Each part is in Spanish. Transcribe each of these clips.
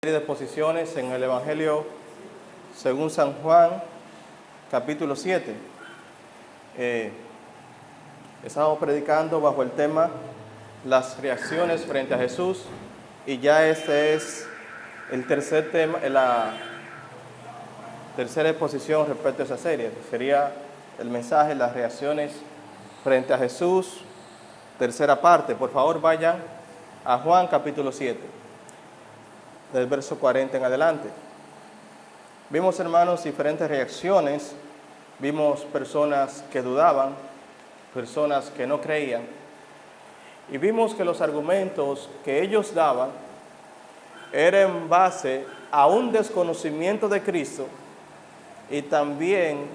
De exposiciones en el Evangelio según San Juan, capítulo 7. Estamos predicando bajo el tema las reacciones frente a Jesús, y ya este es el tercer tema, la tercera exposición respecto a esa serie. Sería el mensaje, las reacciones frente a Jesús, tercera parte. Por favor, vayan a Juan capítulo 7. Del verso 40 en adelante. Vimos, hermanos, diferentes reacciones. Vimos personas que dudaban, personas que no creían, y vimos que los argumentos que ellos daban eran en base a un desconocimiento de Cristo y también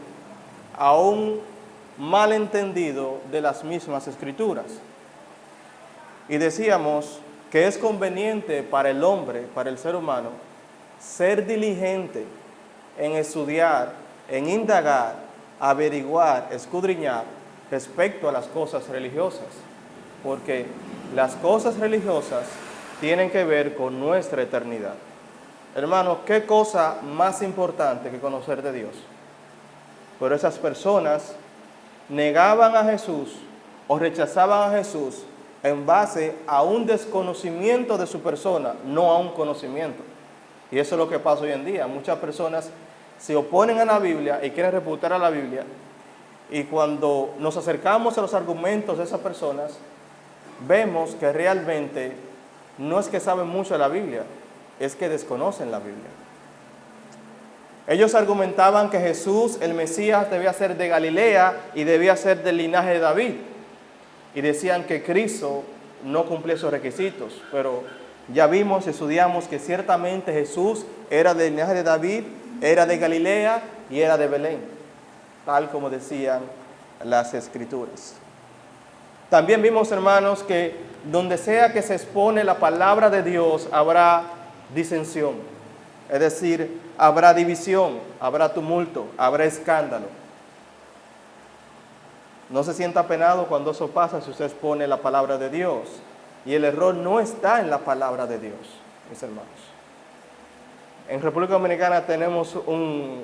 a un malentendido de las mismas Escrituras. Y decíamos que es conveniente para el hombre, para el ser humano, ser diligente en estudiar, en indagar, averiguar, escudriñar respecto a las cosas religiosas, porque las cosas religiosas tienen que ver con nuestra eternidad. Hermanos, ¿qué cosa más importante que conocer de Dios? Pero esas personas negaban a Jesús o rechazaban a Jesús en base a un desconocimiento de su persona, no a un conocimiento. Y eso es lo que pasa hoy en día. Muchas personas se oponen a la Biblia y quieren refutar a la Biblia, y cuando nos acercamos a los argumentos de esas personas, vemos que realmente no es que saben mucho de la Biblia, es que desconocen la Biblia. Ellos argumentaban que Jesús, el Mesías, debía ser de Galilea y debía ser del linaje de David. Y decían que Cristo no cumplía esos requisitos, pero ya vimos, estudiamos que ciertamente Jesús era del linaje de David, era de Galilea y era de Belén, tal como decían las Escrituras. También vimos, hermanos, que donde sea que se expone la palabra de Dios habrá disensión, es decir, habrá división, habrá tumulto, habrá escándalo. No se sienta apenado cuando eso pasa si usted expone la palabra de Dios. Y el error no está en la palabra de Dios, mis hermanos. En República Dominicana tenemos un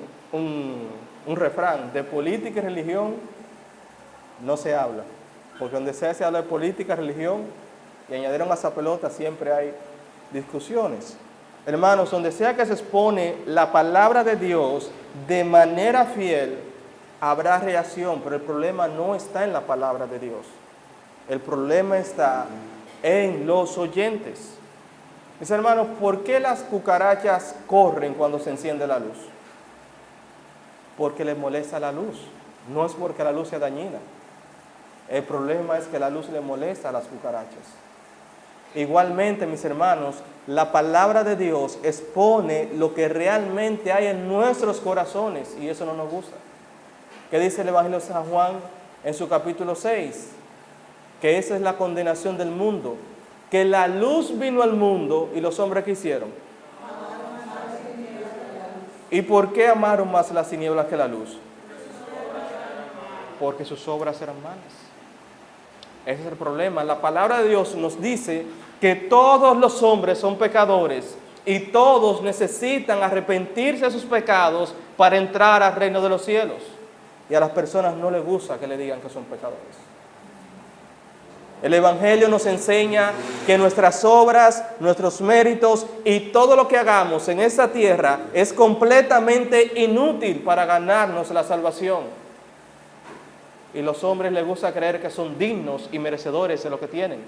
refrán: de política y religión no se habla. Porque donde sea se habla de política, religión, y añadieron a esa pelota, siempre hay discusiones. Hermanos, donde sea que se expone la palabra de Dios de manera fiel, habrá reacción, pero el problema no está en la palabra de Dios. El problema está en los oyentes. Mis hermanos, ¿por qué las cucarachas corren cuando se enciende la luz? Porque les molesta la luz. No es porque la luz sea dañina. El problema es que la luz le molesta a las cucarachas. Igualmente, mis hermanos, la palabra de Dios expone lo que realmente hay en nuestros corazones, y eso no nos gusta. ¿Qué dice el Evangelio de San Juan en su capítulo 6? Que esa es la condenación del mundo, que la luz vino al mundo y los hombres ¿qué hicieron? ¿Y por qué amaron más las tinieblas que la luz? Porque sus obras eran malas. Ese es el problema. La palabra de Dios nos dice que todos los hombres son pecadores y todos necesitan arrepentirse de sus pecados para entrar al reino de los cielos. Y a las personas no les gusta que le digan que son pecadores. El Evangelio nos enseña que nuestras obras, nuestros méritos y todo lo que hagamos en esta tierra es completamente inútil para ganarnos la salvación. Y los hombres les gusta creer que son dignos y merecedores de lo que tienen.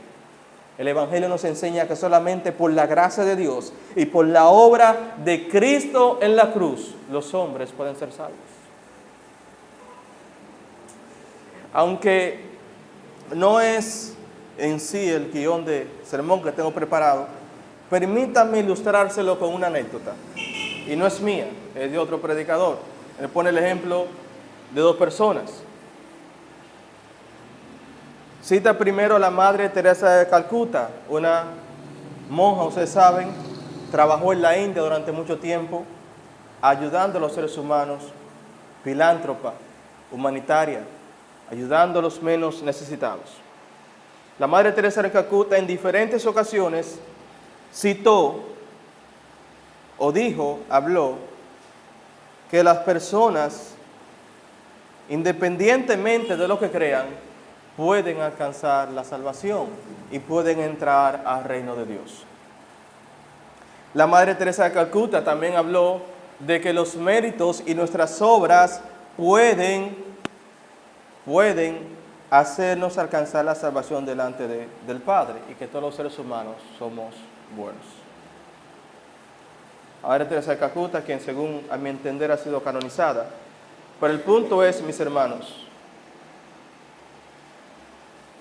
El Evangelio nos enseña que solamente por la gracia de Dios y por la obra de Cristo en la cruz, los hombres pueden ser salvos. Aunque no es en sí el guión de sermón que tengo preparado, permítanme ilustrárselo con una anécdota. Y no es mía, es de otro predicador. Él pone el ejemplo de dos personas. Cita primero a la Madre Teresa de Calcuta, una monja, ustedes saben, trabajó en la India durante mucho tiempo, ayudando a los seres humanos, filántropa, humanitaria, ayudando a los menos necesitados. La Madre Teresa de Calcuta en diferentes ocasiones citó o dijo, habló, que las personas, independientemente de lo que crean, pueden alcanzar la salvación y pueden entrar al reino de Dios. La Madre Teresa de Calcuta también habló de que los méritos y nuestras obras pueden hacernos alcanzar la salvación delante del Padre, y que todos los seres humanos somos buenos. La Madre Teresa de Calcuta, quien según a mi entender ha sido canonizada. Pero el punto es, mis hermanos,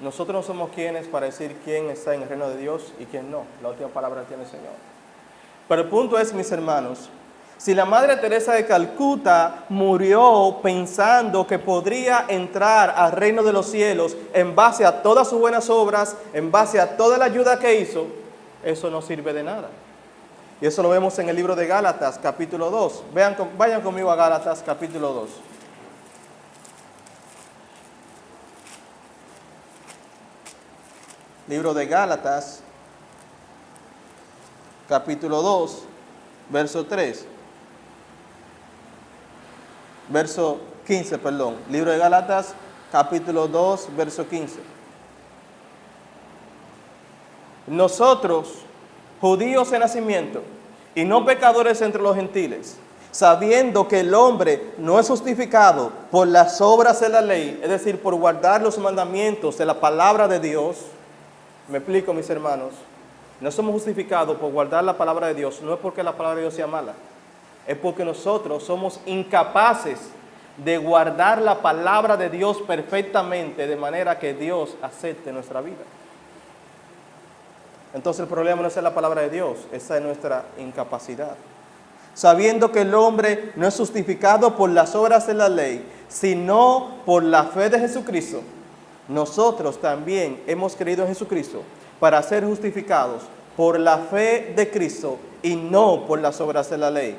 nosotros no somos quienes para decir quién está en el reino de Dios y quién no. La última palabra tiene el Señor. Pero el punto es, mis hermanos, si la Madre Teresa de Calcuta murió pensando que podría entrar al reino de los cielos en base a todas sus buenas obras, en base a toda la ayuda que hizo, eso no sirve de nada. Y eso lo vemos en el libro de Gálatas, capítulo 2. Vayan conmigo a Gálatas, capítulo 2. Libro de Gálatas, capítulo 2, verso 3. Verso 15, perdón. Libro de Gálatas, capítulo 2, verso 15. Nosotros, judíos de nacimiento, y no pecadores entre los gentiles, sabiendo que el hombre no es justificado por las obras de la ley, es decir, por guardar los mandamientos de la palabra de Dios. Me explico, mis hermanos. No somos justificados por guardar la palabra de Dios, no es porque la palabra de Dios sea mala, es porque nosotros somos incapaces de guardar la palabra de Dios perfectamente, de manera que Dios acepte nuestra vida. Entonces el problema no es la palabra de Dios, esa es nuestra incapacidad. Sabiendo que el hombre no es justificado por las obras de la ley, sino por la fe de Jesucristo, nosotros también hemos creído en Jesucristo para ser justificados por la fe de Cristo y no por las obras de la ley.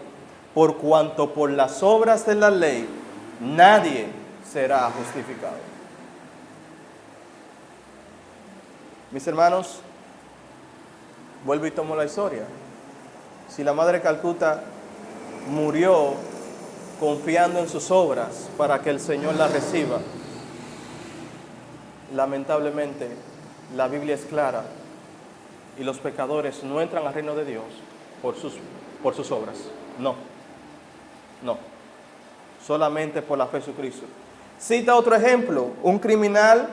Por cuanto por las obras de la ley nadie será justificado. Mis hermanos, vuelvo y tomo la historia. Si la Madre Calcuta murió confiando en sus obras para que el Señor la reciba, lamentablemente la Biblia es clara y los pecadores no entran al reino de Dios por sus obras. No, solamente por la fe de Jesucristo. Cita otro ejemplo, un criminal,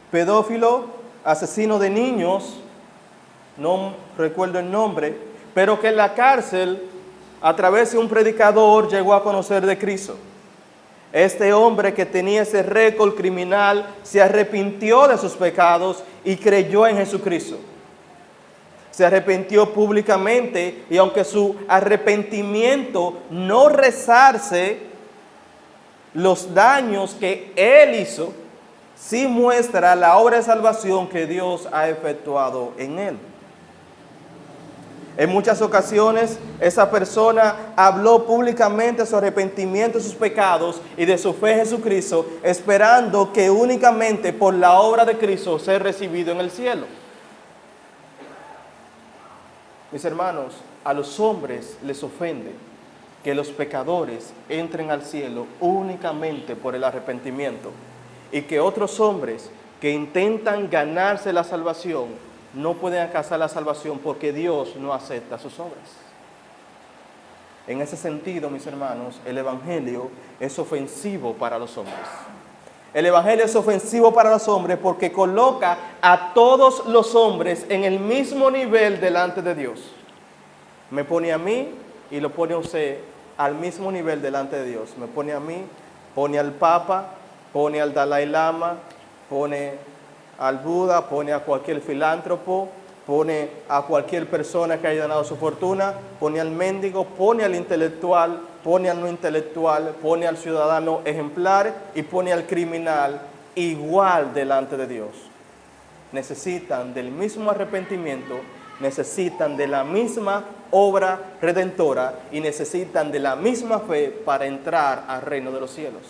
pedófilo, asesino de niños, no recuerdo el nombre, pero que en la cárcel, a través de un predicador, llegó a conocer de Cristo. Este hombre que tenía ese récord criminal se arrepintió de sus pecados y creyó en Jesucristo. Se arrepintió públicamente, y aunque su arrepentimiento no resarce los daños que él hizo, sí muestra la obra de salvación que Dios ha efectuado en él. En muchas ocasiones esa persona habló públicamente de su arrepentimiento de sus pecados y de su fe en Jesucristo, esperando que únicamente por la obra de Cristo sea recibido en el cielo. Mis hermanos, a los hombres les ofende que los pecadores entren al cielo únicamente por el arrepentimiento, y que otros hombres que intentan ganarse la salvación no pueden alcanzar la salvación porque Dios no acepta sus obras. En ese sentido, mis hermanos, el Evangelio es ofensivo para los hombres. El Evangelio es ofensivo para los hombres porque coloca a todos los hombres en el mismo nivel delante de Dios. Me pone a mí y lo pone a usted al mismo nivel delante de Dios. Me pone a mí, pone al Papa, pone al Dalai Lama, pone al Buda, pone a cualquier filántropo, pone a cualquier persona que haya ganado su fortuna, pone al mendigo, pone al intelectual, pone al no intelectual, pone al ciudadano ejemplar y pone al criminal igual delante de Dios. Necesitan del mismo arrepentimiento, necesitan de la misma obra redentora y necesitan de la misma fe para entrar al reino de los cielos.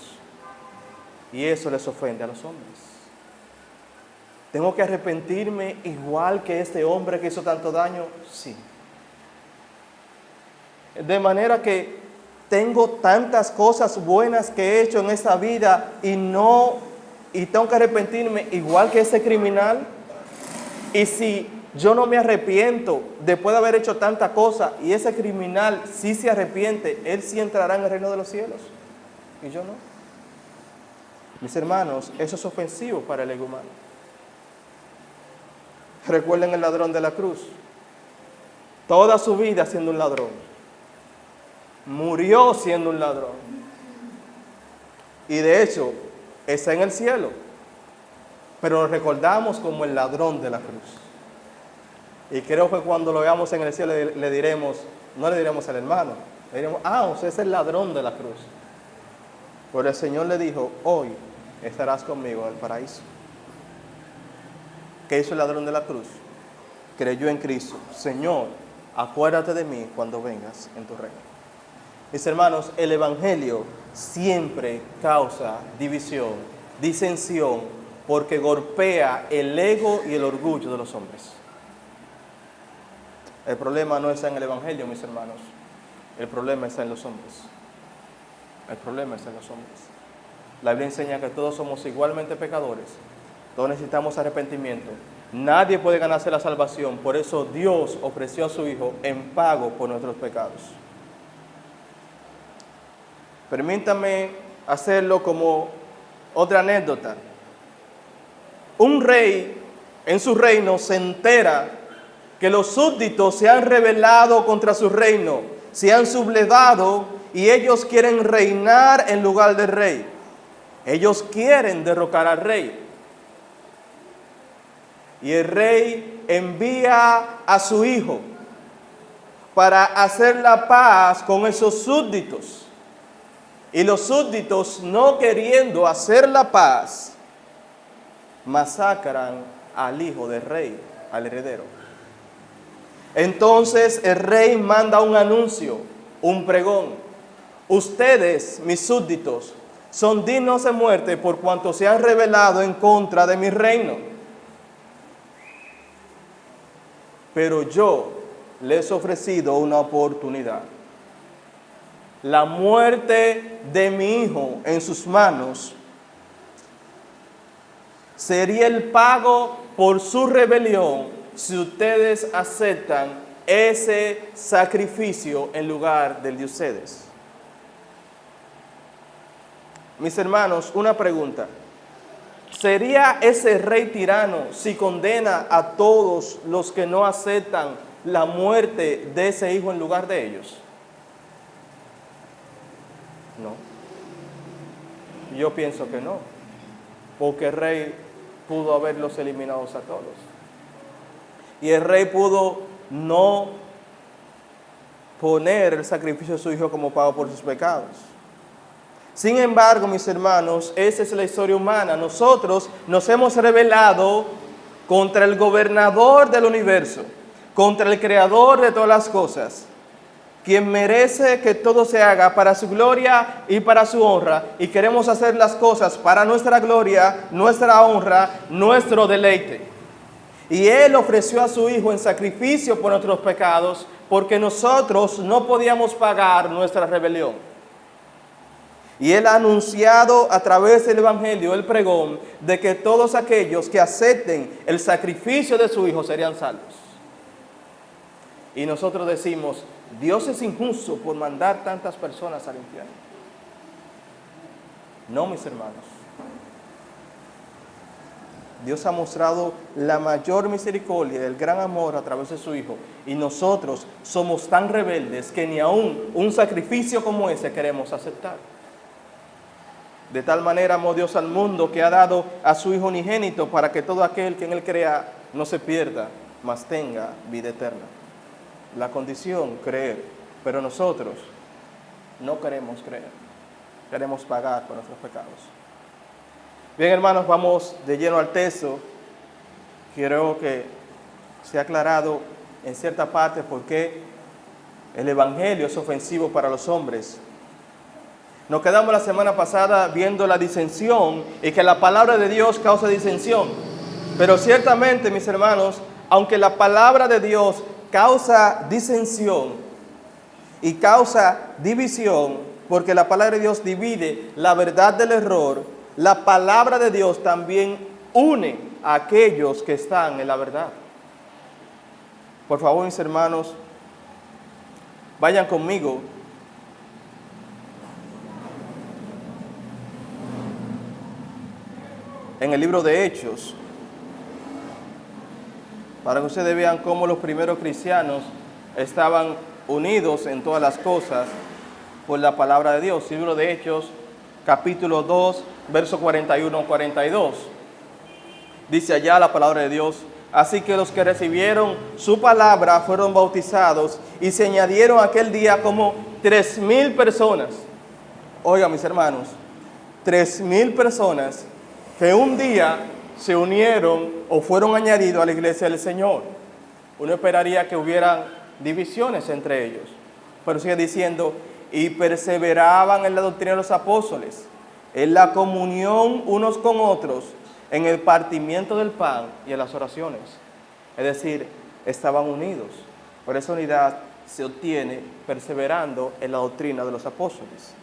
Y eso les ofende a los hombres. ¿Tengo que arrepentirme igual que este hombre que hizo tanto daño? Sí. De manera que tengo tantas cosas buenas que he hecho en esta vida y tengo que arrepentirme igual que ese criminal. Y si yo no me arrepiento después de haber hecho tanta cosa y ese criminal sí se arrepiente, él sí entrará en el reino de los cielos y yo no. Mis hermanos, eso es ofensivo para el ego humano. Recuerden el ladrón de la cruz. Toda su vida siendo un ladrón. Murió siendo un ladrón. Y de hecho, está en el cielo. Pero lo recordamos como el ladrón de la cruz. Y creo que cuando lo veamos en el cielo le diremos, no le diremos al hermano, le diremos, usted es el ladrón de la cruz. Pero el Señor le dijo, hoy estarás conmigo en el paraíso. ¿Qué hizo el ladrón de la cruz? Creyó en Cristo. Señor, acuérdate de mí cuando vengas en tu reino. Mis hermanos, el Evangelio siempre causa división, disensión, porque golpea el ego y el orgullo de los hombres. El problema no está en el Evangelio, mis hermanos. El problema está en los hombres. El problema está en los hombres. La Biblia enseña que todos somos igualmente pecadores. Todos necesitamos arrepentimiento. Nadie puede ganarse la salvación. Por eso Dios ofreció a su Hijo en pago por nuestros pecados. Permítanme hacerlo como otra anécdota. Un rey en su reino se entera que los súbditos se han rebelado contra su reino, se han sublevado y ellos quieren reinar en lugar del rey. Ellos quieren derrocar al rey. Y el rey envía a su hijo para hacer la paz con esos súbditos. Y los súbditos, no queriendo hacer la paz, masacran al hijo del rey, al heredero. Entonces el rey manda un anuncio, un pregón. Ustedes, mis súbditos, son dignos de muerte por cuanto se han rebelado en contra de mi reino. Pero yo les he ofrecido una oportunidad. La muerte de mi hijo en sus manos sería el pago por su rebelión si ustedes aceptan ese sacrificio en lugar del de ustedes. Mis hermanos, una pregunta. ¿Sería ese rey tirano si condena a todos los que no aceptan la muerte de ese hijo en lugar de ellos? No. Yo pienso que no. Porque el rey pudo haberlos eliminado a todos. Y el rey pudo no poner el sacrificio de su hijo como pago por sus pecados. Sin embargo, mis hermanos, esa es la historia humana. Nosotros nos hemos rebelado contra el gobernador del universo, contra el creador de todas las cosas, quien merece que todo se haga para su gloria y para su honra, y queremos hacer las cosas para nuestra gloria, nuestra honra, nuestro deleite. Y Él ofreció a su Hijo en sacrificio por nuestros pecados, porque nosotros no podíamos pagar nuestra rebelión. Y Él ha anunciado a través del Evangelio, el pregón, de que todos aquellos que acepten el sacrificio de su Hijo serían salvos. Y nosotros decimos, Dios es injusto por mandar tantas personas al infierno. No, mis hermanos. Dios ha mostrado la mayor misericordia y el gran amor a través de su Hijo. Y nosotros somos tan rebeldes que ni aún un sacrificio como ese queremos aceptar. De tal manera amó Dios al mundo que ha dado a su Hijo unigénito para que todo aquel que en Él crea no se pierda, mas tenga vida eterna. La condición, creer. Pero nosotros no queremos creer. Queremos pagar por nuestros pecados. Bien, hermanos, vamos de lleno al texto. Quiero que se ha aclarado en cierta parte por qué el Evangelio es ofensivo para los hombres. Nos quedamos la semana pasada viendo la disensión y que la palabra de Dios causa disensión. Pero ciertamente, mis hermanos, aunque la palabra de Dios causa disensión, y causa división, porque la palabra de Dios divide la verdad del error, la palabra de Dios también une a aquellos que están en la verdad. Por favor, mis hermanos, vayan conmigo en el libro de Hechos, para que ustedes vean cómo los primeros cristianos estaban unidos en todas las cosas por la palabra de Dios. Libro de Hechos, capítulo 2, verso 41-42. Dice allá la palabra de Dios: así que los que recibieron su palabra fueron bautizados y se añadieron aquel día como 3,000 personas. Oigan, mis hermanos, 3,000 personas que un día se unieron o fueron añadidos a la iglesia del Señor. Uno esperaría que hubieran divisiones entre ellos, pero sigue diciendo: y perseveraban en la doctrina de los apóstoles, en la comunión unos con otros, en el partimiento del pan y en las oraciones. Es decir, estaban unidos. Por esa unidad se obtiene perseverando en la doctrina de los apóstoles.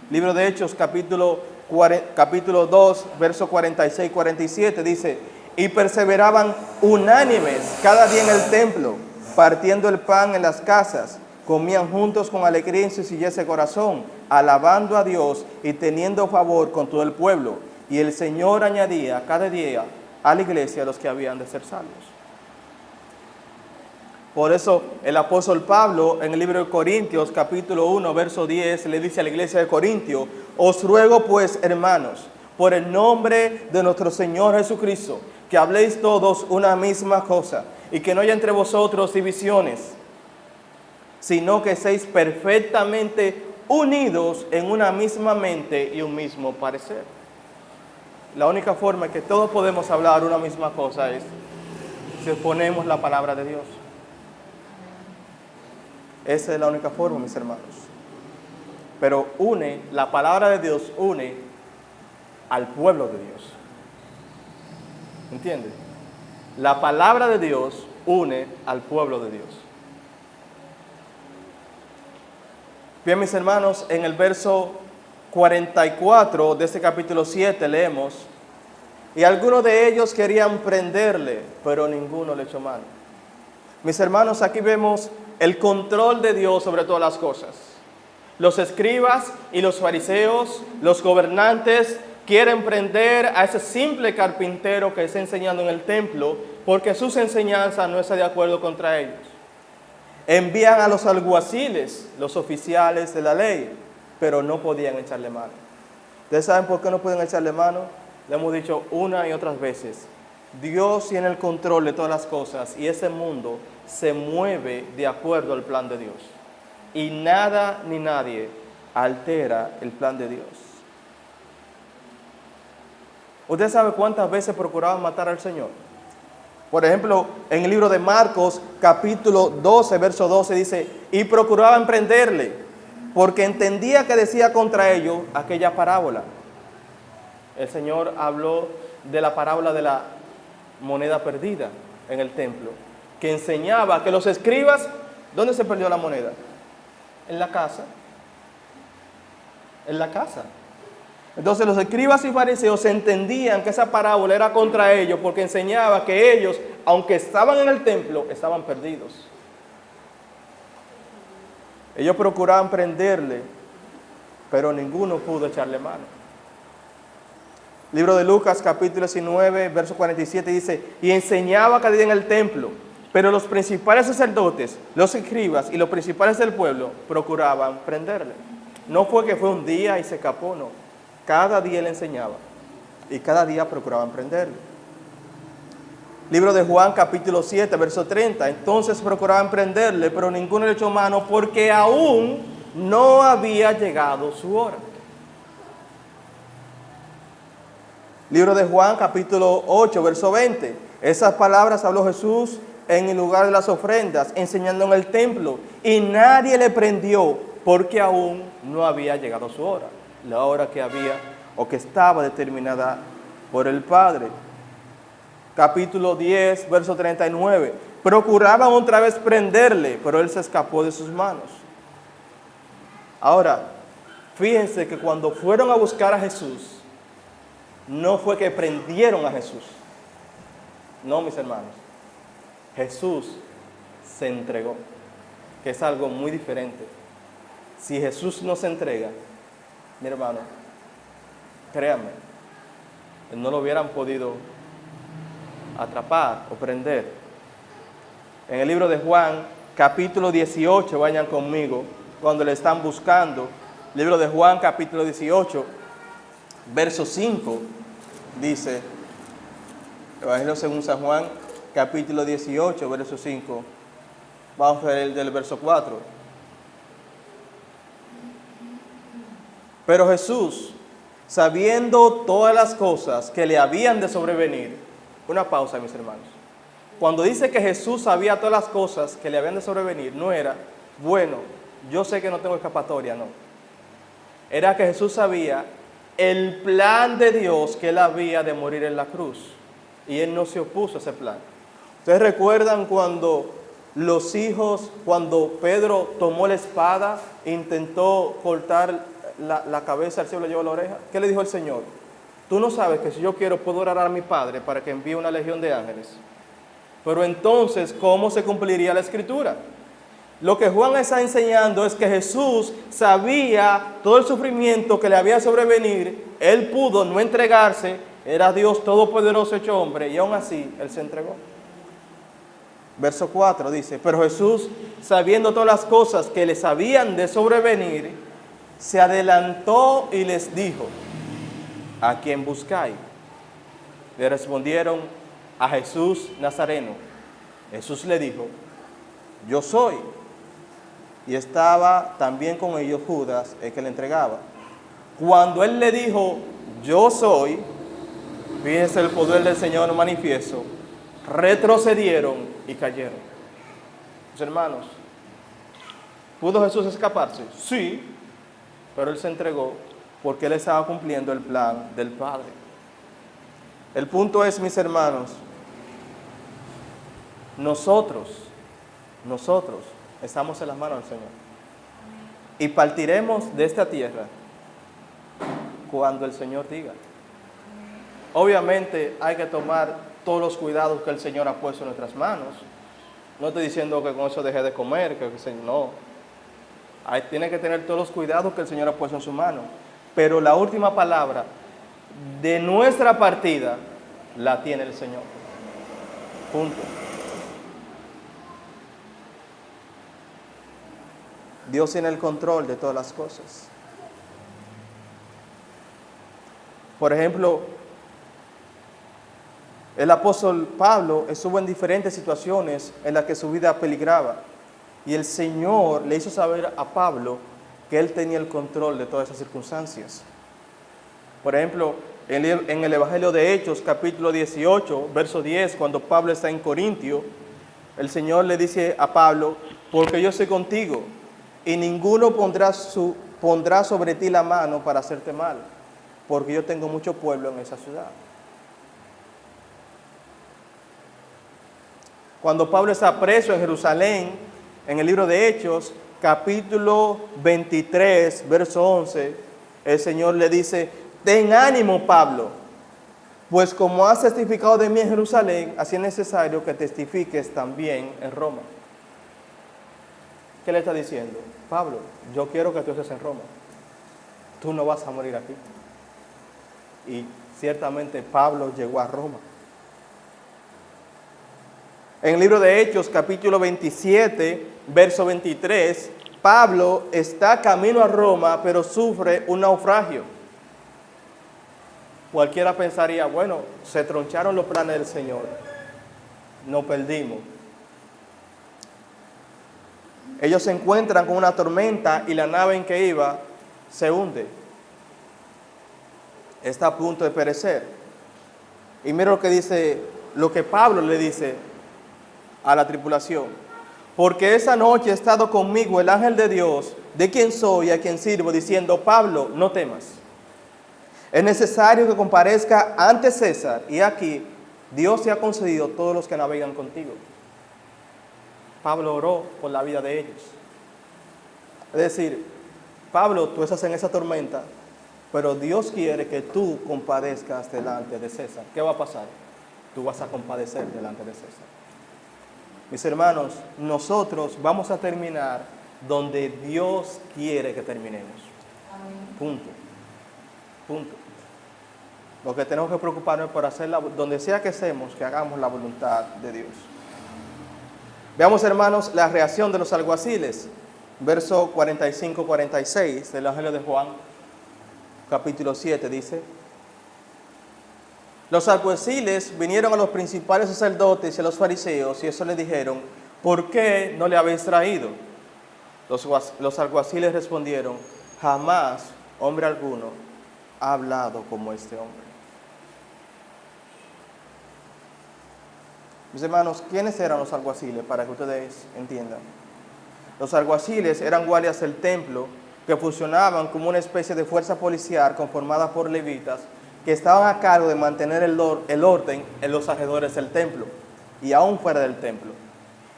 Libro de Hechos, capítulo 2, versos 46 y 47, dice: y perseveraban unánimes cada día en el templo, partiendo el pan en las casas, comían juntos con alegría y sencillez de corazón, alabando a Dios y teniendo favor con todo el pueblo. Y el Señor añadía cada día a la iglesia a los que habían de ser salvos. Por eso el apóstol Pablo en el libro de Corintios, capítulo 1, verso 10, le dice a la iglesia de Corintio: os ruego pues, hermanos, por el nombre de nuestro Señor Jesucristo, que habléis todos una misma cosa, y que no haya entre vosotros divisiones, sino que seáis perfectamente unidos en una misma mente y un mismo parecer. La única forma en que todos podemos hablar una misma cosa es si exponemos la palabra de Dios. Esa es la única forma, mis hermanos. Pero la palabra de Dios une al pueblo de Dios. ¿Entiendes? La palabra de Dios une al pueblo de Dios. Bien, mis hermanos, en el verso 44 de este capítulo 7 leemos: y algunos de ellos querían prenderle, pero ninguno le echó mano. Mis hermanos, aquí vemos el control de Dios sobre todas las cosas. Los escribas y los fariseos, los gobernantes, quieren prender a ese simple carpintero que está enseñando en el templo, porque sus enseñanzas no están de acuerdo contra ellos. Envían a los alguaciles, los oficiales de la ley, pero no podían echarle mano. ¿Ustedes saben por qué no pueden echarle mano? Le hemos dicho una y otras veces: Dios tiene el control de todas las cosas y ese mundo se mueve de acuerdo al plan de Dios. Y nada ni nadie altera el plan de Dios. ¿Usted sabe cuántas veces procuraban matar al Señor? Por ejemplo, en el libro de Marcos, capítulo 12, verso 12, dice: y procuraban prenderle, porque entendía que decía contra ellos aquella parábola. El Señor habló de la parábola de la moneda perdida en el templo, que enseñaba que los escribas, ¿dónde se perdió la moneda? En la casa. En la casa. Entonces los escribas y fariseos entendían que esa parábola era contra ellos, porque enseñaba que ellos, aunque estaban en el templo, estaban perdidos. Ellos procuraban prenderle, pero ninguno pudo echarle mano. Libro de Lucas, capítulo 19, verso 47 dice: y enseñaba cada día en el templo, pero los principales sacerdotes, los escribas y los principales del pueblo procuraban prenderle. No fue que fue un día y se escapó, no. Cada día le enseñaba y cada día procuraban prenderle. Libro de Juan, capítulo 7, verso 30. Entonces procuraban prenderle, pero ninguno le echó mano, porque aún no había llegado su hora. Libro de Juan, capítulo 8, verso 20. Esas palabras habló Jesús en el lugar de las ofrendas, enseñando en el templo, y nadie le prendió, porque aún no había llegado su hora. La hora que había o que estaba determinada por el Padre. Capítulo 10, verso 39. Procuraban otra vez prenderle, pero él se escapó de sus manos. Ahora, fíjense que cuando fueron a buscar a Jesús, no fue que prendieron a Jesús. No, mis hermanos. Jesús se entregó, que es algo muy diferente. Si Jesús no se entrega, mi hermano, créanme, no lo hubieran podido atrapar o prender. En el libro de Juan, capítulo 18, vayan conmigo, cuando le están buscando. Libro de Juan, capítulo 18, verso 5, dice, Evangelio según San Juan, capítulo 18, verso 5. Vamos a ver el del verso 4. Pero Jesús, sabiendo todas las cosas que le habían de sobrevenir, una pausa, mis hermanos. Cuando dice que Jesús sabía todas las cosas que le habían de sobrevenir, no era, bueno, yo sé que no tengo escapatoria, no. Era que Jesús sabía el plan de Dios que él había de morir en la cruz. Y él no se opuso a ese plan. ¿Ustedes recuerdan cuando cuando Pedro tomó la espada e intentó cortar la cabeza al cielo, le llevó la oreja? ¿Qué le dijo el Señor? Tú no sabes que si yo quiero puedo orar a mi Padre para que envíe una legión de ángeles. Pero entonces, ¿cómo se cumpliría la Escritura? Lo que Juan está enseñando es que Jesús sabía todo el sufrimiento que le había de sobrevenir. Él pudo no entregarse, era Dios todopoderoso hecho hombre, y aún así, Él se entregó. Verso 4 dice, pero Jesús, sabiendo todas las cosas que les habían de sobrevenir, se adelantó y les dijo, ¿a quién buscáis? Le respondieron, a Jesús Nazareno. Jesús le dijo, yo soy. Y estaba también con ellos Judas, el que le entregaba. Cuando él le dijo, yo soy, fíjense el poder del Señor manifiesto, retrocedieron y cayeron. Mis hermanos, ¿pudo Jesús escaparse? Sí, pero él se entregó porque él estaba cumpliendo el plan del Padre. El punto es, mis hermanos, nosotros estamos en las manos del Señor. Y partiremos de esta tierra cuando el Señor diga. Obviamente hay que tomar todos los cuidados que el Señor ha puesto en nuestras manos. No estoy diciendo que con eso deje de comer, no. Tiene que tener todos los cuidados que el Señor ha puesto en su mano. Pero la última palabra de nuestra partida la tiene el Señor. Punto. Dios tiene el control de todas las cosas. Por ejemplo, el apóstol Pablo estuvo en diferentes situaciones en las que su vida peligraba. Y el Señor le hizo saber a Pablo que él tenía el control de todas esas circunstancias. Por ejemplo, en el Evangelio de Hechos, capítulo 18, verso 10, cuando Pablo está en Corintio, el Señor le dice a Pablo, porque yo estoy contigo, y ninguno pondrá sobre ti la mano para hacerte mal, porque yo tengo mucho pueblo en esa ciudad. Cuando Pablo está preso en Jerusalén, en el libro de Hechos, capítulo 23, verso 11, el Señor le dice, ten ánimo, Pablo, pues como has testificado de mí en Jerusalén, así es necesario que testifiques también en Roma. ¿Qué le está diciendo? Pablo, yo quiero que tú estés en Roma. Tú no vas a morir aquí. Y ciertamente Pablo llegó a Roma. En el libro de Hechos, capítulo 27, verso 23, Pablo está camino a Roma, pero sufre un naufragio. Cualquiera pensaría, bueno, se troncharon los planes del Señor. Nos perdimos. Ellos se encuentran con una tormenta y la nave en que iba se hunde. Está a punto de perecer. Y mira lo que dice, lo que Pablo le dice a la tripulación. Porque esa noche ha estado conmigo el ángel de Dios, de quien soy y a quien sirvo, diciendo, Pablo, no temas. Es necesario que comparezca ante César, y aquí Dios te ha concedido todos los que navegan contigo. Pablo oró por la vida de ellos. Es decir, Pablo, tú estás en esa tormenta, pero Dios quiere que tú compadezcas delante de César. ¿Qué va a pasar? Tú vas a compadecer delante de César. Mis hermanos, nosotros vamos a terminar donde Dios quiere que terminemos. Punto. Punto. Lo que tenemos que preocuparnos es por hacer, donde sea que estemos, que hagamos la voluntad de Dios. Veamos, hermanos, la reacción de los alguaciles. Verso 45-46 del Evangelio de Juan, capítulo 7, dice: los alguaciles vinieron a los principales sacerdotes y a los fariseos, y eso les dijeron: ¿por qué no le habéis traído? Los alguaciles respondieron: jamás hombre alguno ha hablado como este hombre. Mis hermanos, ¿quiénes eran los alguaciles? Para que ustedes entiendan. Los alguaciles eran guardias del templo que funcionaban como una especie de fuerza policial conformada por levitas que estaban a cargo de mantener el orden en los alrededores del templo y aún fuera del templo.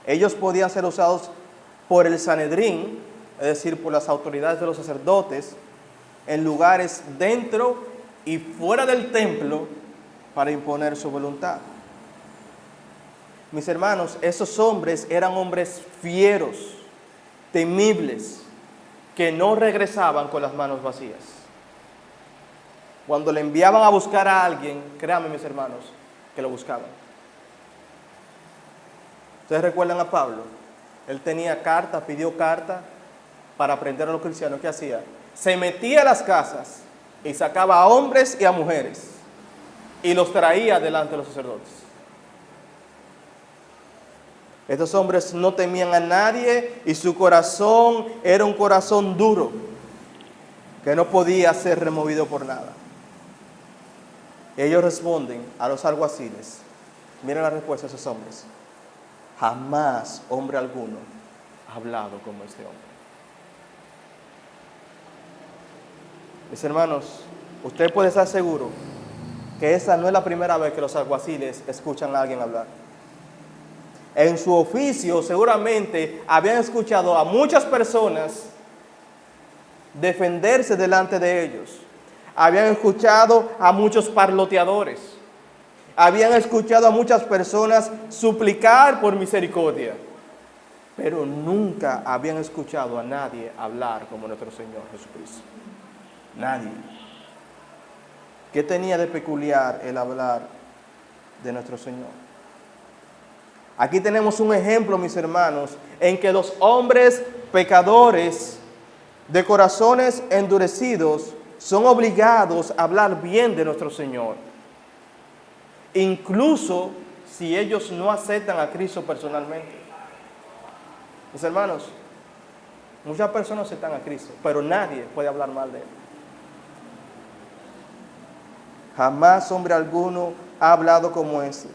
Ellos podían ser usados por el Sanedrín, es decir, por las autoridades de los sacerdotes, en lugares dentro y fuera del templo para imponer su voluntad. Mis hermanos, esos hombres eran hombres fieros, temibles, que no regresaban con las manos vacías. Cuando le enviaban a buscar a alguien, créanme, mis hermanos, que lo buscaban. ¿Ustedes recuerdan a Pablo? Él tenía carta, pidió carta para aprender a los cristianos. ¿Qué hacía? Se metía a las casas y sacaba a hombres y a mujeres y los traía delante de los sacerdotes. Estos hombres no temían a nadie y su corazón era un corazón duro que no podía ser removido por nada. Ellos responden a los alguaciles. Miren la respuesta de esos hombres: jamás hombre alguno ha hablado como este hombre. Mis hermanos, usted puede estar seguro que esa no es la primera vez que los alguaciles escuchan a alguien hablar. En su oficio seguramente habían escuchado a muchas personas defenderse delante de ellos. Habían escuchado a muchos parloteadores. Habían escuchado a muchas personas suplicar por misericordia. Pero nunca habían escuchado a nadie hablar como nuestro Señor Jesucristo. Nadie. ¿Qué tenía de peculiar el hablar de nuestro Señor? Aquí tenemos un ejemplo, mis hermanos, en que los hombres pecadores de corazones endurecidos son obligados a hablar bien de nuestro Señor, incluso si ellos no aceptan a Cristo personalmente. Mis hermanos, muchas personas aceptan a Cristo, pero nadie puede hablar mal de Él. Jamás hombre alguno ha hablado como ese.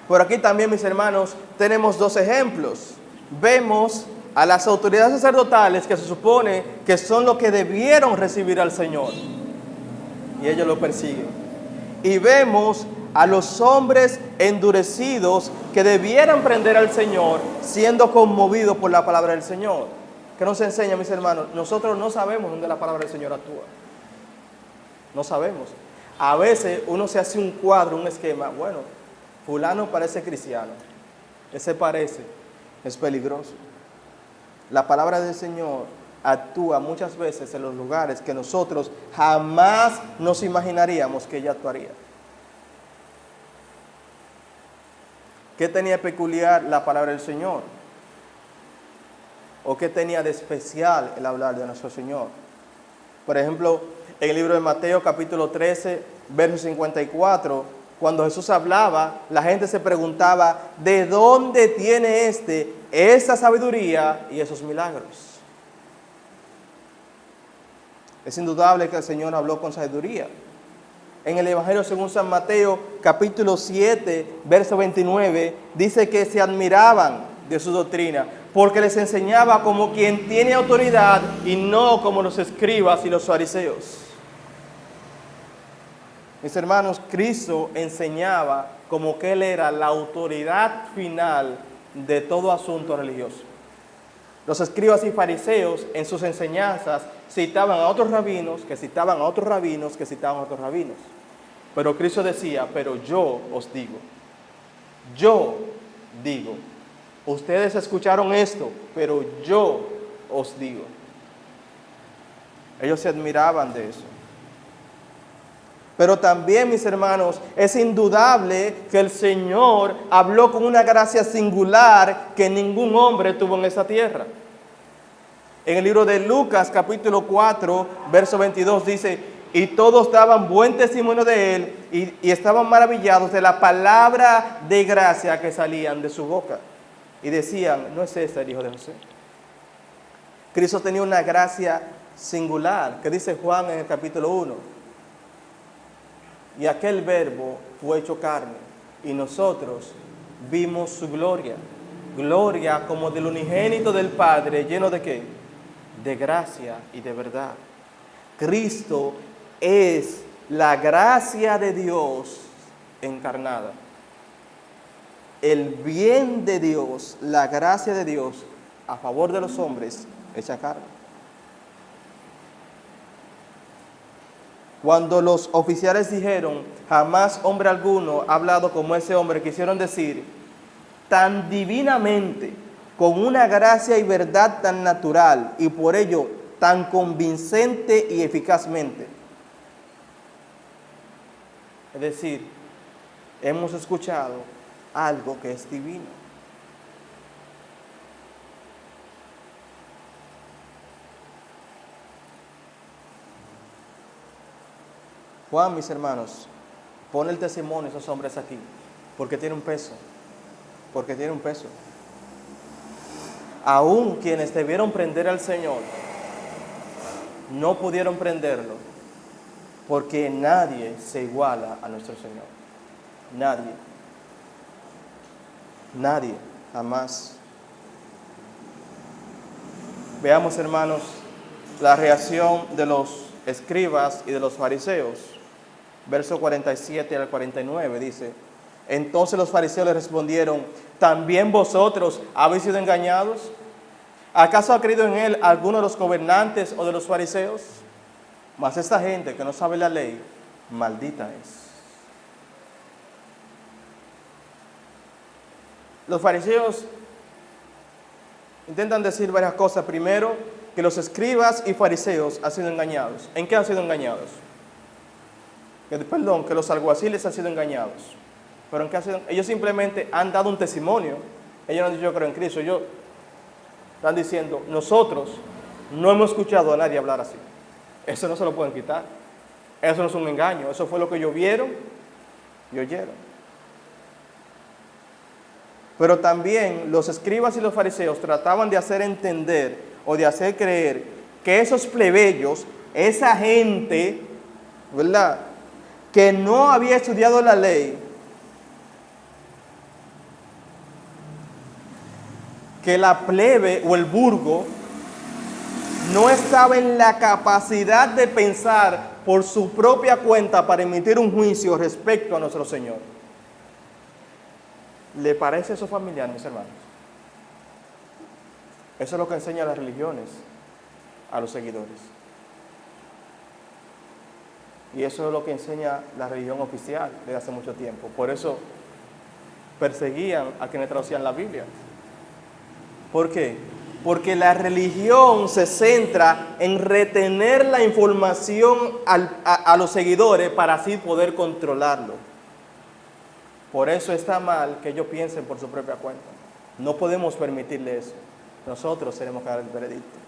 Por aquí también, mis hermanos, tenemos dos ejemplos. Vemos a las autoridades sacerdotales que se supone que son los que debieron recibir al Señor, y ellos lo persiguen. Y vemos a los hombres endurecidos que debieran prender al Señor, siendo conmovidos por la palabra del Señor. ¿Qué nos enseña, mis hermanos? Nosotros no sabemos dónde la palabra del Señor actúa. No sabemos. A veces uno se hace un cuadro, un esquema. Bueno, fulano parece cristiano. Ese parece, es peligroso. La palabra del Señor actúa muchas veces en los lugares que nosotros jamás nos imaginaríamos que ella actuaría. ¿Qué tenía de peculiar la palabra del Señor? ¿O qué tenía de especial el hablar de nuestro Señor? Por ejemplo, en el libro de Mateo capítulo 13, verso 54, cuando Jesús hablaba, la gente se preguntaba: ¿de dónde tiene esa sabiduría y esos milagros? Es indudable que el Señor habló con sabiduría. En el Evangelio según San Mateo, capítulo 7, verso 29, dice que se admiraban de su doctrina, porque les enseñaba como quien tiene autoridad y no como los escribas y los fariseos. Mis hermanos, Cristo enseñaba como que él era la autoridad final de todo asunto religioso. Los escribas y fariseos en sus enseñanzas citaban a otros rabinos, que citaban a otros rabinos, que citaban a otros rabinos. Pero Cristo decía, pero yo os digo, ustedes escucharon esto, pero yo os digo. Ellos se admiraban de eso. Pero también, mis hermanos, es indudable que el Señor habló con una gracia singular que ningún hombre tuvo en esta tierra. En el libro de Lucas, capítulo 4, verso 22, dice, y todos daban buen testimonio de él y estaban maravillados de la palabra de gracia que salían de su boca. Y decían, ¿no es este el hijo de José? Cristo tenía una gracia singular, que dice Juan en el capítulo 1. Y aquel verbo fue hecho carne, y nosotros vimos su gloria. Gloria como del unigénito del Padre, lleno de ¿qué? De gracia y de verdad. Cristo es la gracia de Dios encarnada. El bien de Dios, la gracia de Dios a favor de los hombres, hecha carne. Cuando los oficiales dijeron, jamás hombre alguno ha hablado como ese hombre, quisieron decir, tan divinamente, con una gracia y verdad tan natural, y por ello tan convincente y eficazmente. Es decir, hemos escuchado algo que es divino. Juan, mis hermanos, pone el testimonio a esos hombres aquí, porque tiene un peso, Aún quienes debieron prender al Señor, no pudieron prenderlo, porque nadie se iguala a nuestro Señor. Nadie, jamás. Veamos, hermanos, la reacción de los escribas y de los fariseos. Verso 47 al 49 dice, entonces los fariseos le respondieron, ¿también vosotros habéis sido engañados? ¿Acaso ha creído en él alguno de los gobernantes o de los fariseos? Mas esta gente que no sabe la ley, maldita es. Los fariseos intentan decir varias cosas. Primero, que los escribas y fariseos han sido engañados. ¿En qué han sido engañados? Que los alguaciles han sido engañados. Pero ¿en qué han sido? Ellos simplemente han dado un testimonio. Ellos no han dicho yo creo en Cristo. Ellos están diciendo, nosotros no hemos escuchado a nadie hablar así. Eso no se lo pueden quitar. Eso no es un engaño. Eso fue lo que ellos vieron y oyeron. Pero también los escribas y los fariseos trataban de hacer entender o de hacer creer que esos plebeyos, esa gente, ¿verdad?, que no había estudiado la ley, que la plebe o el burgo no estaba en la capacidad de pensar por su propia cuenta para emitir un juicio respecto a nuestro Señor. ¿Le parece eso familiar, mis hermanos? Eso es lo que enseñan las religiones a los seguidores. Y eso es lo que enseña la religión oficial desde hace mucho tiempo. Por eso perseguían a quienes traducían la Biblia. ¿Por qué? Porque la religión se centra en retener la información a los seguidores para así poder controlarlo. Por eso está mal que ellos piensen por su propia cuenta. No podemos permitirle eso. Nosotros tenemos que dar el veredicto.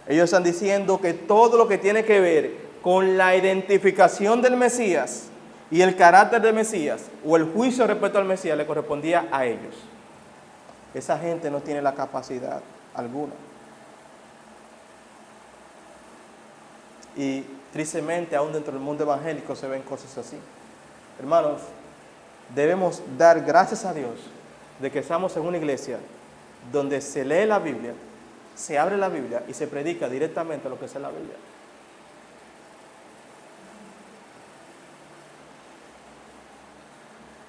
Ellos están diciendo que todo lo que tiene que ver con la identificación del Mesías y el carácter del Mesías o el juicio respecto al Mesías le correspondía a ellos. Esa gente no tiene la capacidad alguna. Y tristemente aún dentro del mundo evangélico se ven cosas así. Hermanos, debemos dar gracias a Dios de que estamos en una iglesia donde se lee la Biblia, se abre la Biblia y se predica directamente lo que es la Biblia.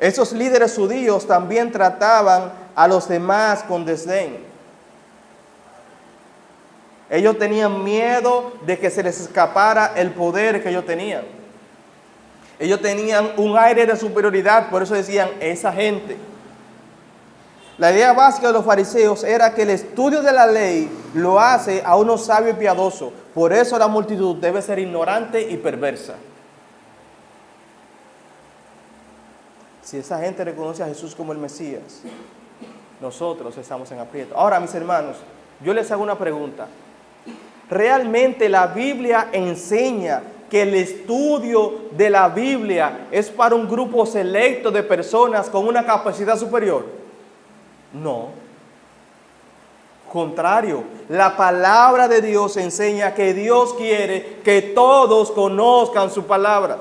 Esos líderes judíos también trataban a los demás con desdén. Ellos tenían miedo de que se les escapara el poder que ellos tenían. Ellos tenían un aire de superioridad, por eso decían, esa gente. La idea básica de los fariseos era que el estudio de la ley lo hace a uno sabio y piadoso. Por eso la multitud debe ser ignorante y perversa. Si esa gente reconoce a Jesús como el Mesías, nosotros estamos en aprieto. Ahora, mis hermanos, yo les hago una pregunta. ¿Realmente la Biblia enseña que el estudio de la Biblia es para un grupo selecto de personas con una capacidad superior? No. Contrario, la palabra de Dios enseña que Dios quiere que todos conozcan su palabra.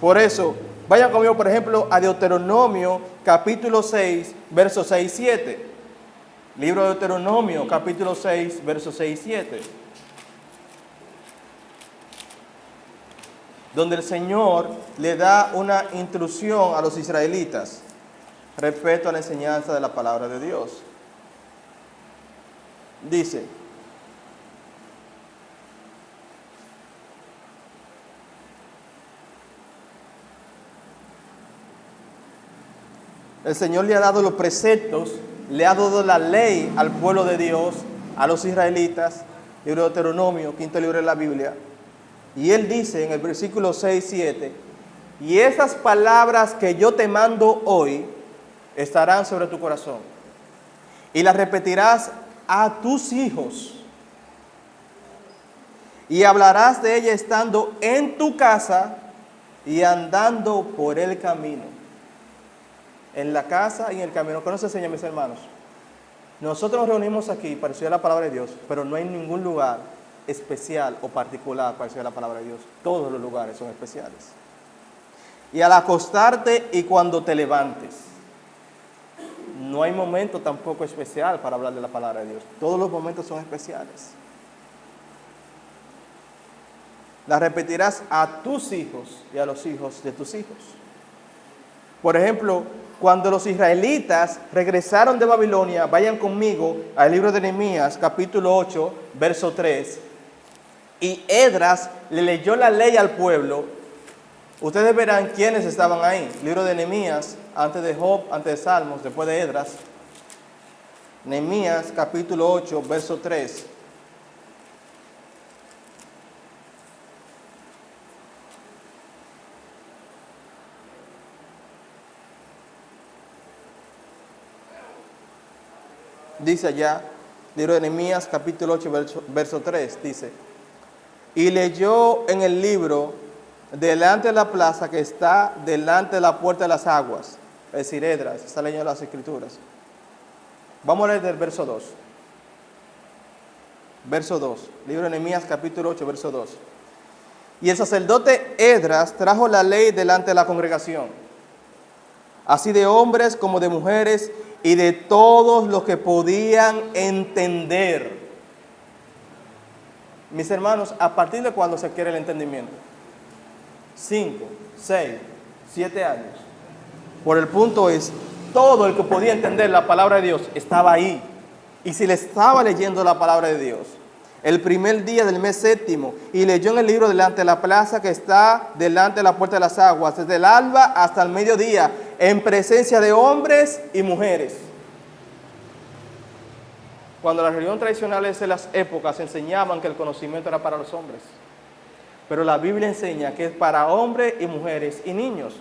Por eso, vayan conmigo, por ejemplo, a Deuteronomio, capítulo 6, versos 6 y 7. Libro de Deuteronomio, capítulo 6, versos 6 y 7. Donde el Señor le da una instrucción a los israelitas respecto a la enseñanza de la palabra de Dios. Dice: el Señor le ha dado los preceptos, le ha dado la ley al pueblo de Dios, a los israelitas. Libro de Deuteronomio, quinto libro de la Biblia. Y Él dice en el versículo 6 y 7, y esas palabras que yo te mando hoy estarán sobre tu corazón, y las repetirás a tus hijos, y hablarás de ellas estando en tu casa y andando por el camino. En la casa y en el camino. ¿Qué nos enseña, mis hermanos? Nosotros nos reunimos aquí para estudiar la palabra de Dios, pero no hay ningún lugar especial o particular para estudiar la palabra de Dios. Todos los lugares son especiales. Y al acostarte y cuando te levantes, no hay momento tampoco especial para hablar de la palabra de Dios. Todos los momentos son especiales. La repetirás a tus hijos y a los hijos de tus hijos. Por ejemplo, cuando los israelitas regresaron de Babilonia, vayan conmigo al libro de Nehemías, capítulo 8, verso 3. Y Esdras le leyó la ley al pueblo. Ustedes verán quiénes estaban ahí. Libro de Nehemías, antes de Job, antes de Salmos, después de Esdras. Nehemías, capítulo 8, verso 3. Dice allá, libro de Nehemías, capítulo 8, verso 3, dice: y leyó en el libro delante de la plaza que está delante de la puerta de las aguas. Es decir, Esdras está leyendo las escrituras. Vamos a leer del verso 2. Verso 2, libro de Nehemías, capítulo 8, verso 2. Y el sacerdote Esdras trajo la ley delante de la congregación, así de hombres como de mujeres, y de todos los que podían entender. Mis hermanos, ¿a partir de cuándo se quiere el entendimiento? 5, 6, 7 años. Por el punto es, todo el que podía entender la palabra de Dios estaba ahí. Y si le estaba leyendo la palabra de Dios, el primer día del mes séptimo, y leyó en el libro delante de la plaza que está delante de la puerta de las aguas, desde el alba hasta el mediodía, en presencia de hombres y mujeres. Cuando las religiones tradicionales de las épocas enseñaban que el conocimiento era para los hombres, pero la Biblia enseña que es para hombres y mujeres y niños.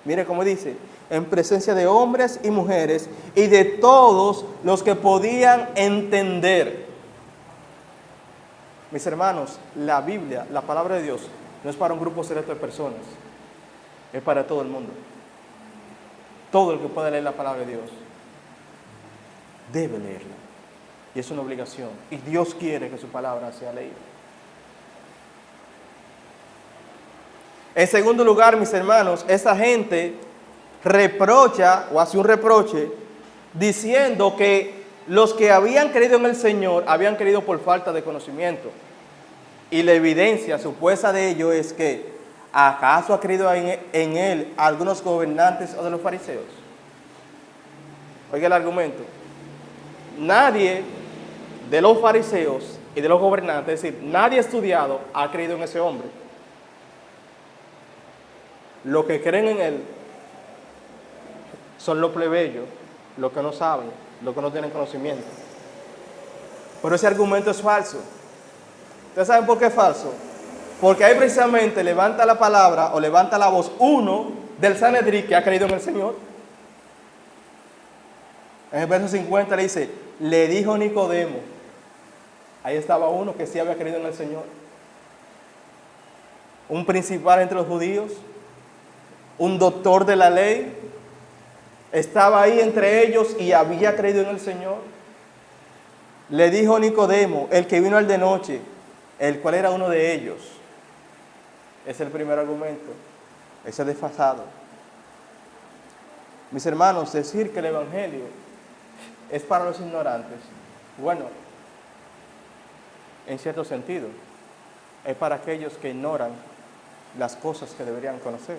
Mire cómo dice: en presencia de hombres y mujeres y de todos los que podían entender. Mis hermanos, la Biblia, la palabra de Dios, no es para un grupo selecto de personas, es para todo el mundo. Todo el que pueda leer la palabra de Dios debe leerla. Y es una obligación. Y Dios quiere que su palabra sea leída. En segundo lugar, mis hermanos, esa gente reprocha o hace un reproche diciendo que los que habían creído en el Señor habían creído por falta de conocimiento. Y la evidencia supuesta de ello es que ¿acaso ha creído en él algunos gobernantes o de los fariseos? Oiga el argumento. Nadie de los fariseos y de los gobernantes, es decir, nadie estudiado ha creído en ese hombre. Los que creen en él son los plebeyos, los que no saben, los que no tienen conocimiento. Pero ese argumento es falso. ¿Ustedes saben por qué es falso? Porque ahí precisamente levanta la palabra o levanta la voz uno del Sanedrín que ha creído en el Señor. En el verso 50 le dice, le dijo Nicodemo. Ahí estaba uno que sí había creído en el Señor. Un principal entre los judíos, un doctor de la ley, estaba ahí entre ellos y había creído en el Señor. Le dijo Nicodemo, el que vino al de noche, el cual era uno de ellos. Es el primer argumento, ese desfasado. Mis hermanos, decir que el Evangelio es para los ignorantes, bueno, en cierto sentido, es para aquellos que ignoran las cosas que deberían conocer.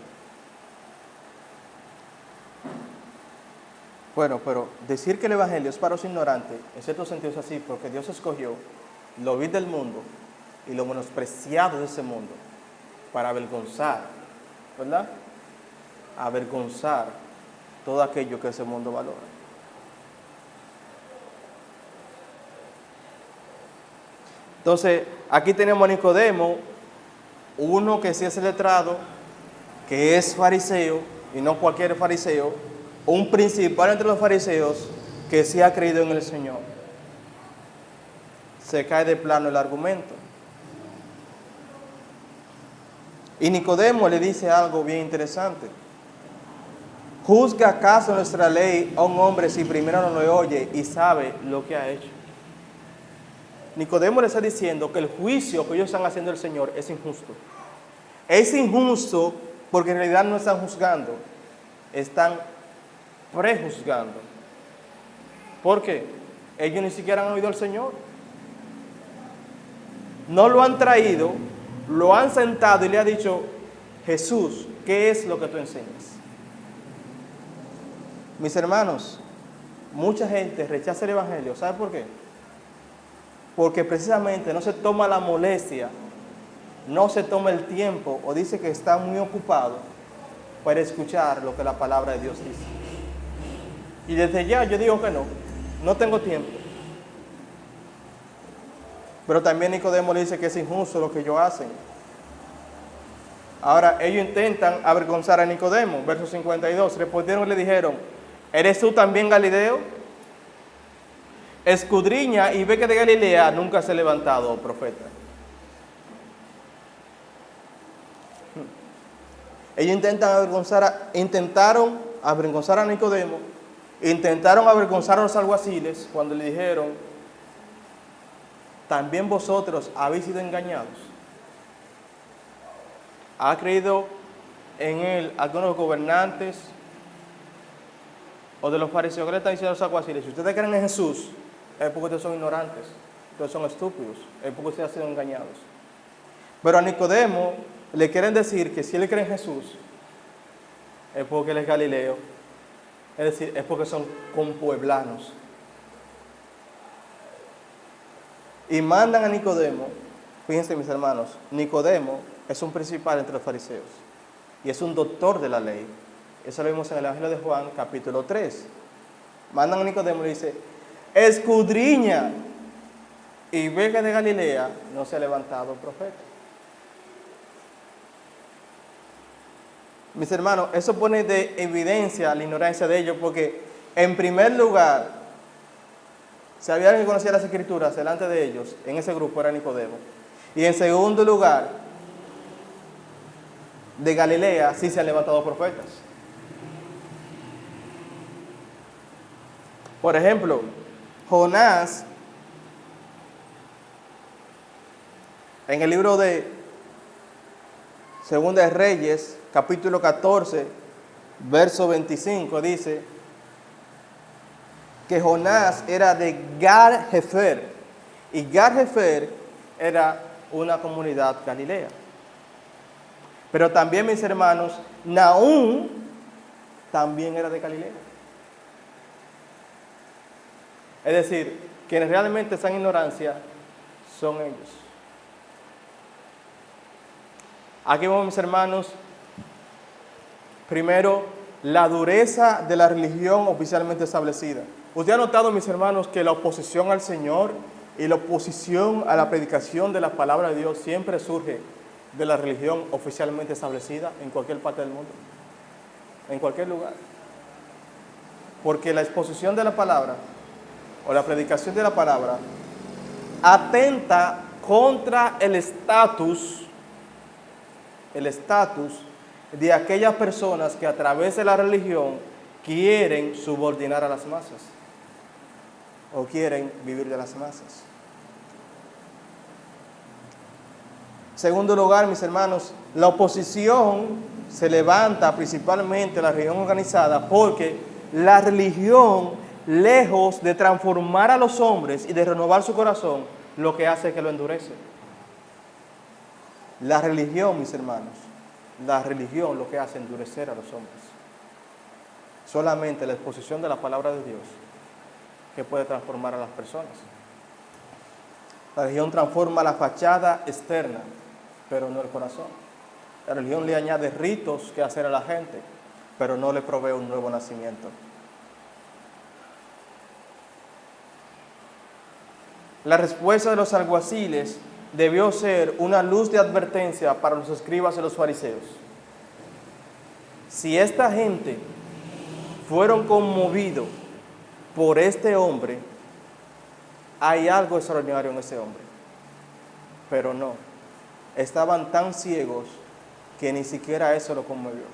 Bueno, pero decir que el Evangelio es para los ignorantes, en cierto sentido es así, porque Dios escogió lo vil del mundo y lo menospreciado de ese mundo para avergonzar, ¿verdad? Avergonzar todo aquello que ese mundo valora. Entonces, aquí tenemos a Nicodemo, uno que sí es letrado, que es fariseo, y no cualquier fariseo, un principal entre los fariseos que sí ha creído en el Señor. Se cae de plano el argumento. Y Nicodemo le dice algo bien interesante. ¿Juzga acaso nuestra ley a un hombre si primero no lo oye y sabe lo que ha hecho? Nicodemo le está diciendo que el juicio que ellos están haciendo al Señor es injusto. Es injusto porque en realidad no están juzgando, están prejuzgando. ¿Por qué? Ellos ni siquiera han oído al Señor. No lo han traído, lo han sentado y le ha dicho, Jesús, ¿qué es lo que tú enseñas? Mis hermanos, mucha gente rechaza el Evangelio. ¿Sabe por qué? Porque precisamente no se toma la molestia, no se toma el tiempo o dice que está muy ocupado para escuchar lo que la palabra de Dios dice. Y desde ya yo digo que no tengo tiempo. Pero también Nicodemo le dice que es injusto lo que ellos hacen. Ahora ellos intentan avergonzar a Nicodemo, verso 52, respondieron y le dijeron, ¿eres tú también Galileo? Escudriña y ve que de Galilea nunca se ha levantado profeta. Ellos intentaron avergonzar a Nicodemo, intentaron avergonzar a los alguaciles cuando le dijeron, también vosotros habéis sido engañados. ¿Ha creído en él algunos gobernantes o de los fariseos? ¿Qué le están diciendo a los alguaciles? Si ustedes creen en Jesús, es porque ustedes son ignorantes, ustedes son estúpidos, es porque ustedes han sido engañados. Pero a Nicodemo le quieren decir que si él cree en Jesús, es porque él es Galileo, es decir, es porque son compueblanos. Y mandan a Nicodemo, fíjense mis hermanos, Nicodemo es un principal entre los fariseos y es un doctor de la ley. Eso lo vimos en el Evangelio de Juan, capítulo 3. Mandan a Nicodemo y le dice, escudriña y ve que de Galilea no se ha levantado profeta. Mis hermanos, eso pone de evidencia la ignorancia de ellos, porque en primer lugar, si había alguien que conocía las Escrituras delante de ellos, en ese grupo era Nicodemo. Y en segundo lugar, de Galilea sí se han levantado profetas. Por ejemplo, Jonás, en el libro de Segunda de Reyes, capítulo 14, verso 25, dice que Jonás era de Gar-Hefer, y Gar-Hefer era una comunidad galilea. Pero también, mis hermanos, Nahum también era de Galilea. Es decir, quienes realmente están en ignorancia son ellos. Aquí vamos, mis hermanos, primero, la dureza de la religión oficialmente establecida. Usted ha notado, mis hermanos, que la oposición al Señor y la oposición a la predicación de la palabra de Dios siempre surge de la religión oficialmente establecida en cualquier parte del mundo, en cualquier lugar. Porque la exposición de la palabra o la predicación de la palabra atenta contra el estatus de aquellas personas que a través de la religión quieren subordinar a las masas o quieren vivir de las masas. Segundo lugar, mis hermanos, la oposición se levanta principalmente a la religión organizada porque la religión, lejos de transformar a los hombres y de renovar su corazón, lo que hace es que lo endurece. La religión, mis hermanos, la religión lo que hace es endurecer a los hombres. Solamente la exposición de la palabra de Dios que puede transformar a las personas. La religión transforma la fachada externa, pero no el corazón. La religión le añade ritos que hacer a la gente, pero no le provee un nuevo nacimiento. La respuesta de los alguaciles debió ser una luz de advertencia para los escribas y los fariseos. Si esta gente fueron conmovidos por este hombre, hay algo extraordinario en ese hombre. Pero no, estaban tan ciegos que ni siquiera eso lo conmovió.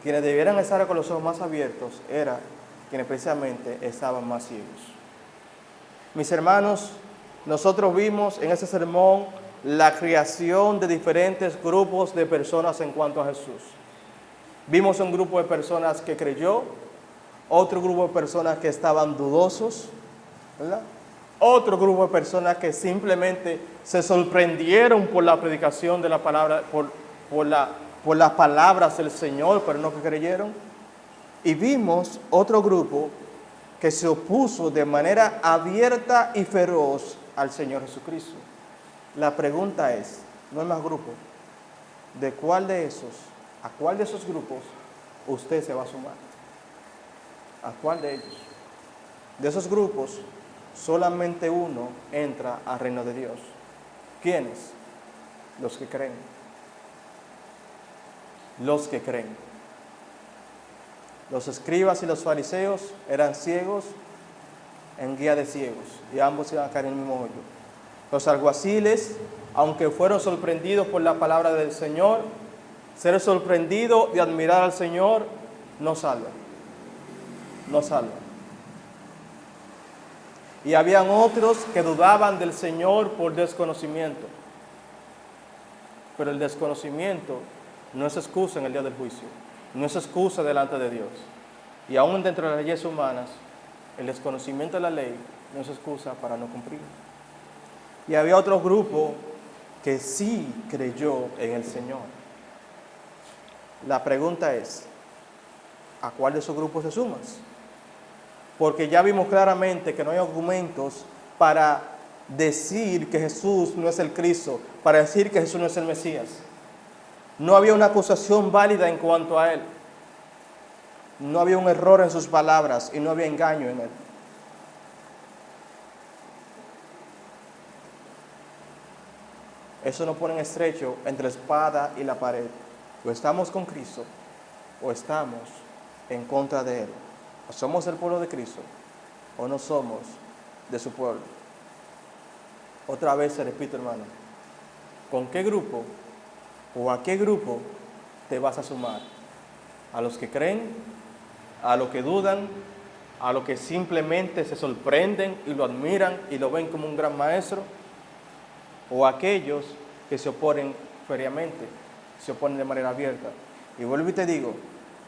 Quienes debieran estar con los ojos más abiertos eran quienes precisamente estaban más ciegos. Mis hermanos, nosotros vimos en ese sermón la creación de diferentes grupos de personas en cuanto a Jesús. Vimos un grupo de personas que creyó, otro grupo de personas que estaban dudosos, ¿verdad? Otro grupo de personas que simplemente se sorprendieron por la predicación de la palabra, por las palabras del Señor, pero no que creyeron. Y vimos otro grupo que se opuso de manera abierta y feroz al Señor Jesucristo. La pregunta es, no hay más grupos, ¿a cuál de esos grupos usted se va a sumar? ¿A cuál de ellos? De esos grupos, solamente uno entra al reino de Dios. ¿Quiénes? Los que creen. Los que creen. Los escribas y los fariseos eran ciegos en guía de ciegos, y ambos iban a caer en el mismo hoyo. Los alguaciles, aunque fueron sorprendidos por la palabra del Señor, ser sorprendido de admirar al Señor no salva. No salva. Y habían otros que dudaban del Señor por desconocimiento. Pero el desconocimiento no es excusa en el día del juicio. No es excusa delante de Dios. Y aún dentro de las leyes humanas, el desconocimiento de la ley no es excusa para no cumplir. Y había otro grupo que sí creyó en el Señor. La pregunta es, ¿a cuál de esos grupos te sumas? Porque ya vimos claramente que no hay argumentos para decir que Jesús no es el Cristo, para decir que Jesús no es el Mesías. No había una acusación válida en cuanto a Él. No había un error en sus palabras y no había engaño en Él. Eso nos pone en estrecho entre la espada y la pared. O estamos con Cristo o estamos en contra de Él. O somos el pueblo de Cristo o no somos de su pueblo. Otra vez se repite, hermano. ¿Con qué grupo o a qué grupo te vas a sumar? ¿A los que creen? ¿A los que dudan? ¿A los que simplemente se sorprenden y lo admiran y lo ven como un gran maestro? ¿O a aquellos que se oponen feriamente, se oponen de manera abierta? Y vuelvo y te digo,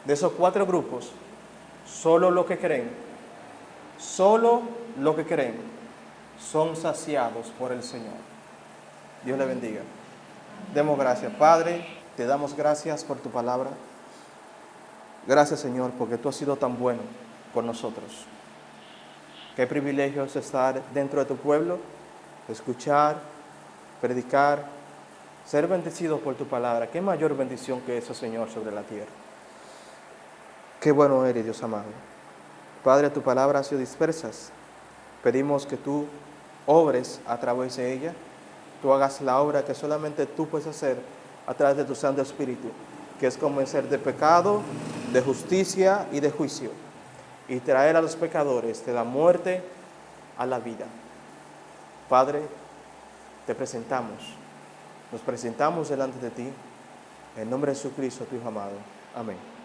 de esos 4 grupos, solo los que creen son saciados por el Señor. Dios le bendiga. Demos gracias, Padre. te damos gracias por tu palabra. Gracias, Señor, porque tú has sido tan bueno con nosotros. Qué privilegio es estar dentro de tu pueblo, escuchar, predicar, ser bendecidos por tu palabra. Qué mayor bendición que eso, Señor, sobre la tierra. Qué bueno eres, Dios amado. Padre, tu palabra ha sido dispersa. Pedimos que tú obres a través de ella. Tú hagas la obra que solamente tú puedes hacer a través de tu Santo Espíritu, que es convencer de pecado, de justicia y de juicio, y traer a los pecadores de la muerte a la vida. Padre, te presentamos, nos presentamos delante de ti, en nombre de Jesucristo, tu Hijo amado. Amén.